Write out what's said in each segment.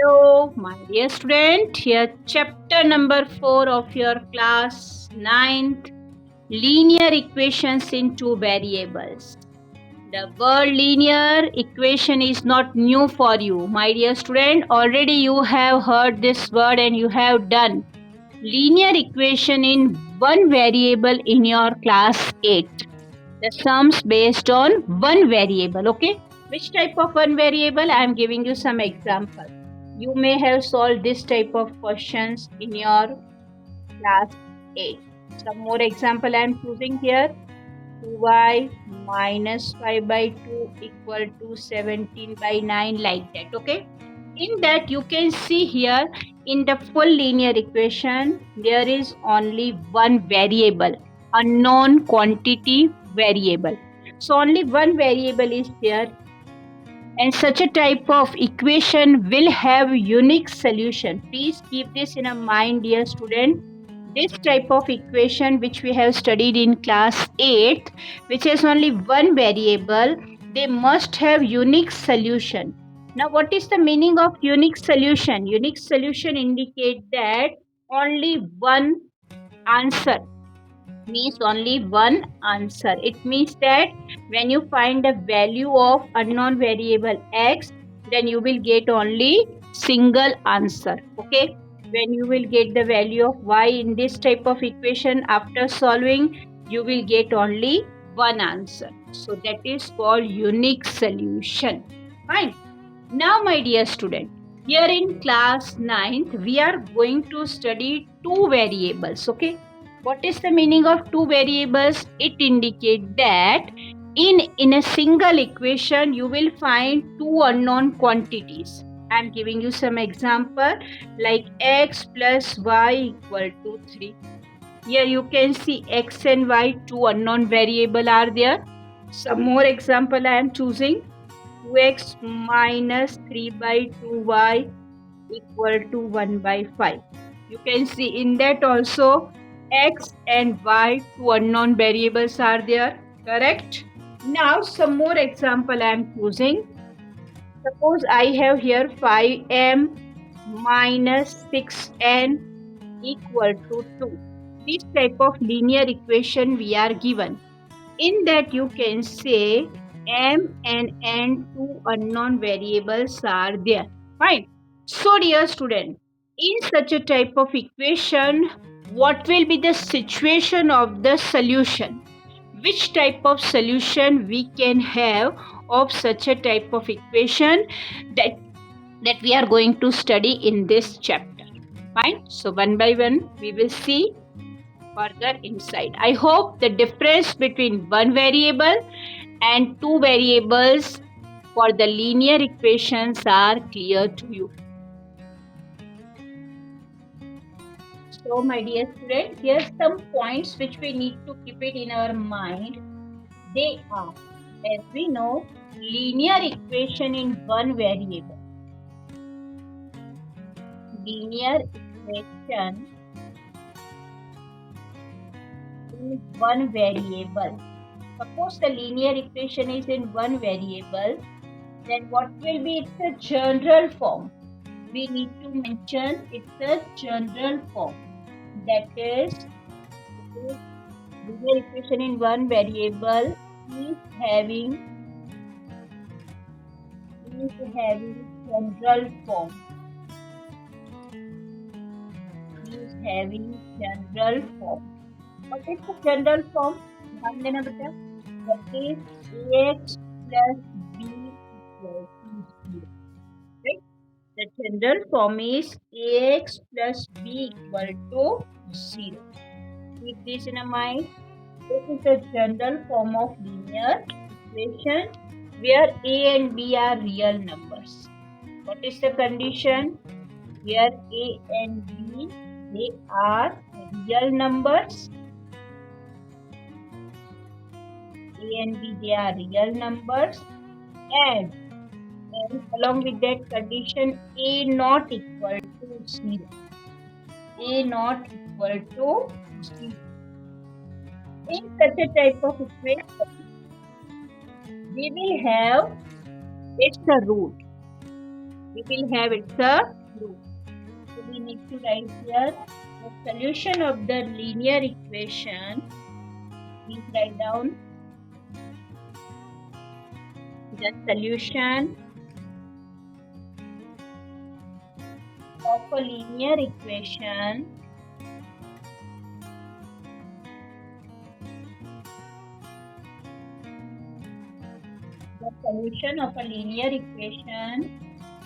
Hello, my dear student. Here, chapter number 4 of your class 9th linear equations in two variables. The word linear equation is not new for you, my dear student. Already you have heard this word and you have done linear equation in one variable in your class 8. The sums based on one variable, okay? Which type of one variable? I am giving you some example. You may have solved this type of questions in your class 8. Some more example I am choosing here. 2y minus 5 by 2 equal to 17 by 9, like that, okay? In that you can see here in the full linear equation there is only one variable, unknown quantity variable. So only one variable is there, and such a type of equation will have unique solution. Please keep this in a mind, dear student. This type of equation which we have studied in class 8, which has only one variable, they must have unique solution. Now what is the meaning of unique solution? Unique solution indicates that only one answer means only one answer. It means that when you find the value of unknown variable x, then you will get only single answer, okay? When you will get the value of y in this type of equation, after solving you will get only one answer. So that is called unique solution. Fine. Now my dear student, here in class 9th we are going to study two variables, okay? What is the meaning of two variables? It indicates that in a single equation you will find two unknown quantities. I am giving you some example like x plus y equal to 3. Here you can see x and y, two unknown variable are there. Some more example I am choosing. 2x minus 3 by 2y equal to 1 by 5. You can see in that also x and y, two unknown variables are there, correct? Now some more example I am choosing. Suppose I have here 5m minus 6n equal to 2. This type of linear equation we are given. In that you can say m and n, two unknown variables are there. Fine. So dear student, in such a type of equation, what will be the situation of the solution? Which type of solution we can have of such a type of equation that we are going to study in this chapter. Fine. So one by one we will see further insight. I hope the difference between one variable and two variables for the linear equations are clear to you. So my dear students, here are some points which we need to keep it in our mind. They are, as we know, linear equation in one variable. Linear equation in one variable. Suppose the linear equation is in one variable, then what will be its general form? We need to mention its general form. That is, linear equation in one variable is having general form. Is having general form. What is the general form? ध्यान देना बेटा. That is ax plus b equal to 0. Right? The general form is ax plus b equal to 0. Keep this in mind. This is the general form of linear equation where a and b are real numbers. What is the condition? Where a and b, they are real numbers. A and b, they are real numbers, and along with that condition, a not equal to 0. A not equal to 0. In such a type of equation, we will have its root. we will have it's a root. So we need to write here the solution of the linear equation. Please write down the solution of a linear equation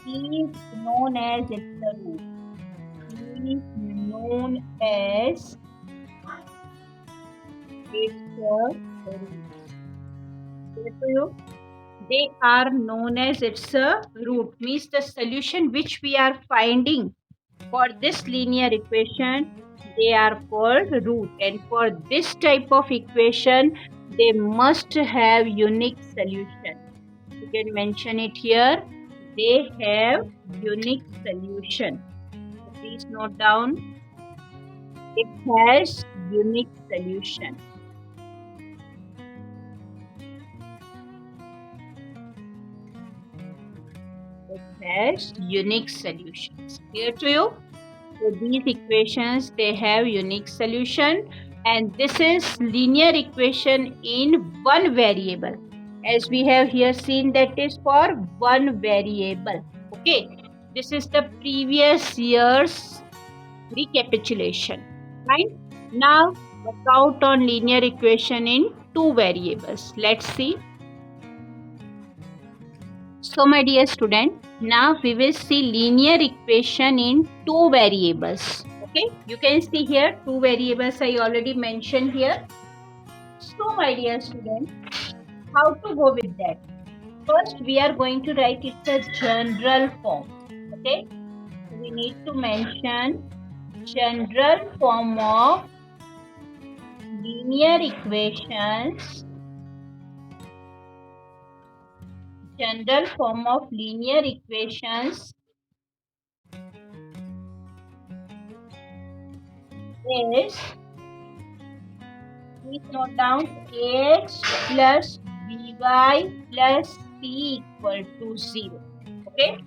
is known as its root. Is known as its root. They are known as its root. Means the solution which we are finding for this linear equation, they are called root. And for this type of equation, they must have unique solution. You can mention it here. They have unique solution. Please note down. It has unique solution. It has unique solutions. Clear to you? So these equations, they have unique solution, and this is linear equation in one variable. As we have here seen, that is for one variable. Okay, this is the previous year's recapitulation. Right? Now work out on linear equation in two variables. Let's see. So my dear student, now we will see linear equation in two variables. Okay, you can see here two variables I already mentioned here. So my dear student, how to go with that? First we are going to write it as general form. Okay, so we need to mention general form of linear equations. General form of linear equations is, please note down, ax plus by plus c equal to 0. Okay,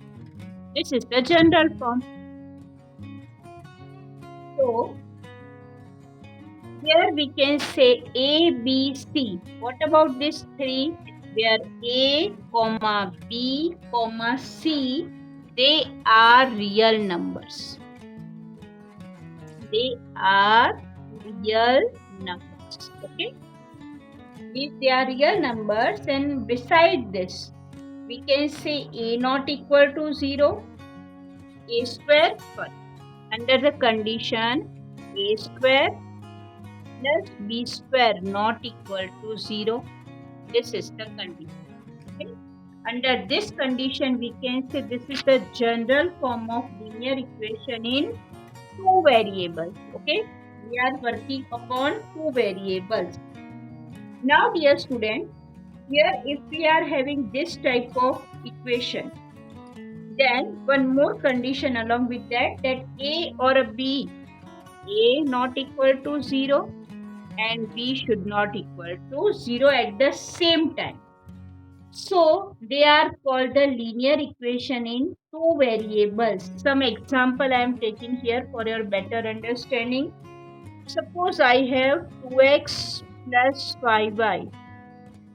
this is the general form. So here we can say a, b, c. What about this 3? Where a, comma b, comma c, they are real numbers. They are real numbers. Okay, if they are real numbers, and beside this we can say a not equal to 0, a square first. Under the condition a square plus b square not equal to 0, this is the condition. Okay, under this condition we can say this is the general form of linear equation in two variables. Okay, we are working upon two variables. Now dear student, here if we are having this type of equation, then one more condition along with that, that a or a b, a not equal to 0 and b should not equal to 0 at the same time. So they are called the linear equation in two variables. Some example I am taking here for your better understanding. Suppose I have 2x plus 5y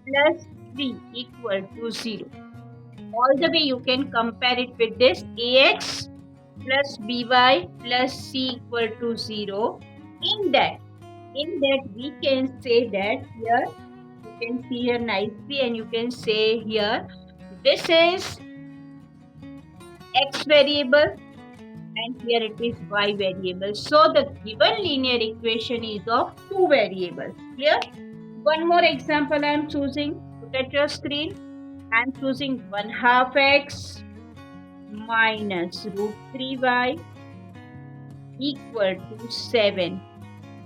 plus 3 equal to 0. All the way you can compare it with this ax plus by plus c equal to 0. In that we can say that here, you can see here nicely, and you can say here this is x variable and here it is y variable. So the given linear equation is of two variables. Clear? One more example I am choosing. Look at your screen. I am choosing 1/2 x minus root 3y equal to 7.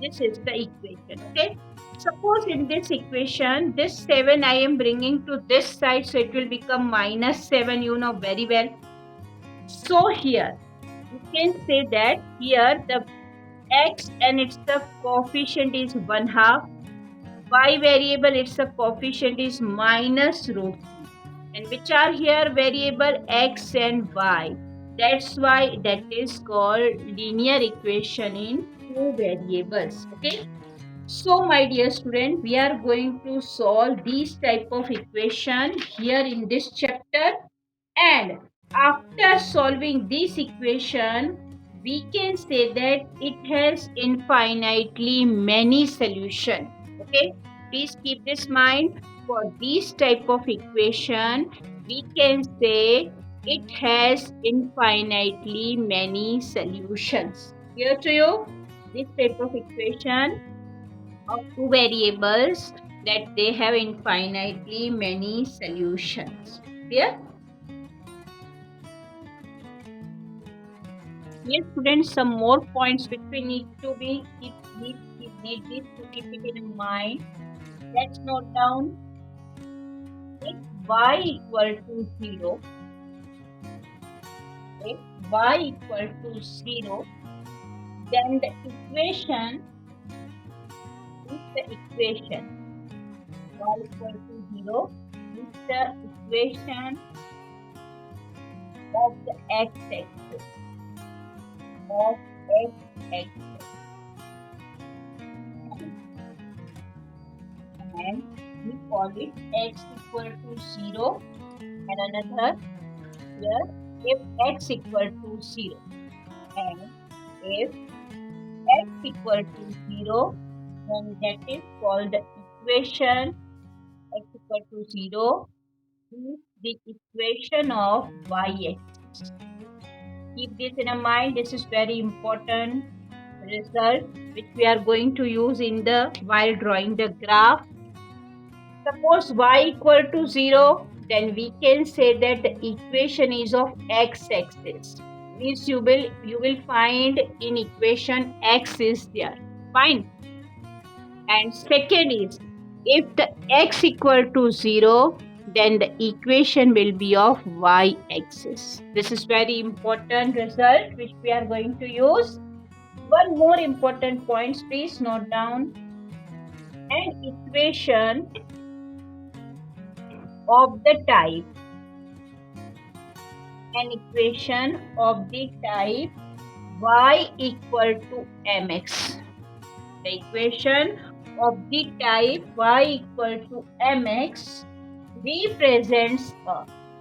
This is the equation. Okay. Suppose in this equation, this 7 I am bringing to this side, so it will become minus 7, you know very well. So here you can say that here the x and its the coefficient is 1/2. Y variable, its the coefficient is minus root 3. and which are here variable x and y. That's why that is called linear equation in two variables. Okay. So my dear student, we are going to solve these type of equation here in this chapter, and after solving this equation we can say that it has infinitely many solution. Okay, please keep this mind. For this type of equation we can say it has infinitely many solutions. Clear to you? This type of equation of two variables, that they have infinitely many solutions. Clear? Yes, students, some more points which we need to be need this to keep it in mind. Let's note down. If y equal to 0, if y equal to 0, then the equation is the equation y equal to 0 is the equation of the x-axis of x-axis, and we call it x equal to 0, and another here if x equal to 0, and if x equal to 0, then that is called the equation x equal to 0 is the equation of y-axis. Keep this in mind. This is very important result which we are going to use in the while drawing the graph. Suppose y equal to 0, then we can say that the equation is of x-axis. Means you will find in equation x is there. Fine. And second is, if the x equal to 0, then the equation will be of y-axis. This is very important result which we are going to use. One more important point, please note down. An equation of the type, an equation of the type y equal to mx. The equation of the type y equal to mx represents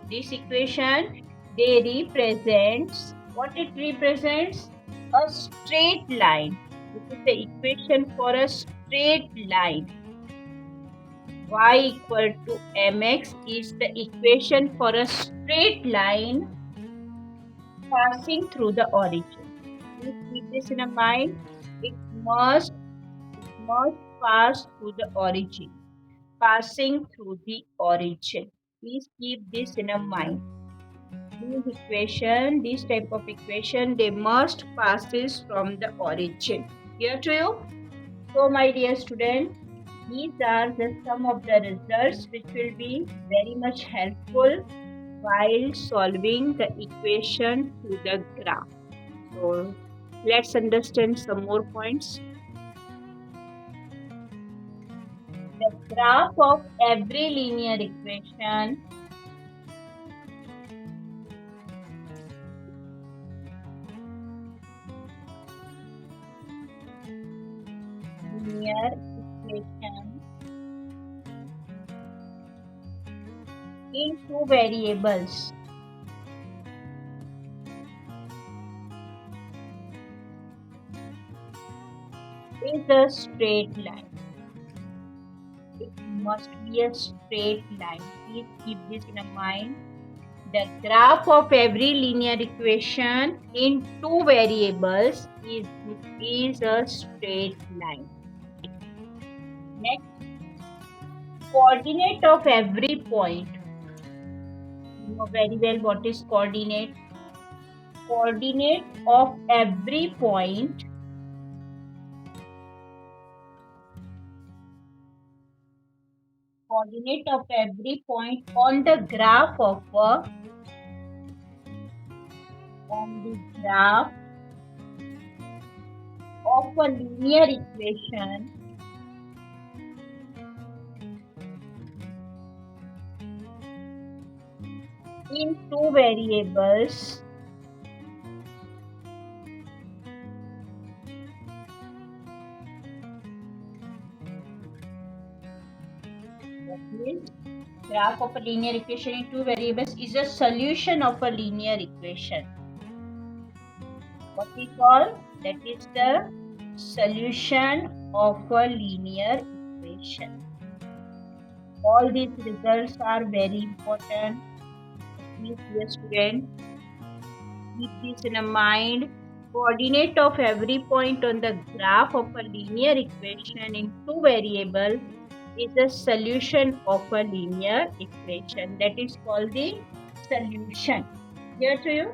this equation, they represents what it represents, a straight line. This is the equation for a straight line. Y equal to mx is the equation for a straight line passing through the origin. Please keep this in mind. It must pass through the origin. Passing through the origin. Please keep this in mind. This equation, this type of equation, they must passes from the origin. Clear to you? So my dear student, these are the some of the results which will be very much helpful while solving the equation to the graph. So let's understand some more points. The graph of every linear equation in two variables is a straight line. It must be a straight line. Please keep this in mind. The graph of every linear equation in two variables is a straight line. Next, coordinate of every point. You know very well what is coordinate. Coordinate of every point on the graph of a linear equation in two variables graph of a linear equation in two variables is a solution of a linear equation. What we call that is the solution of a linear equation. All these results are very important. Please, dear student, keep this in mind. Coordinate of every point on the graph of a linear equation in two variables is a solution of a linear equation. That is called the solution. Clear to you?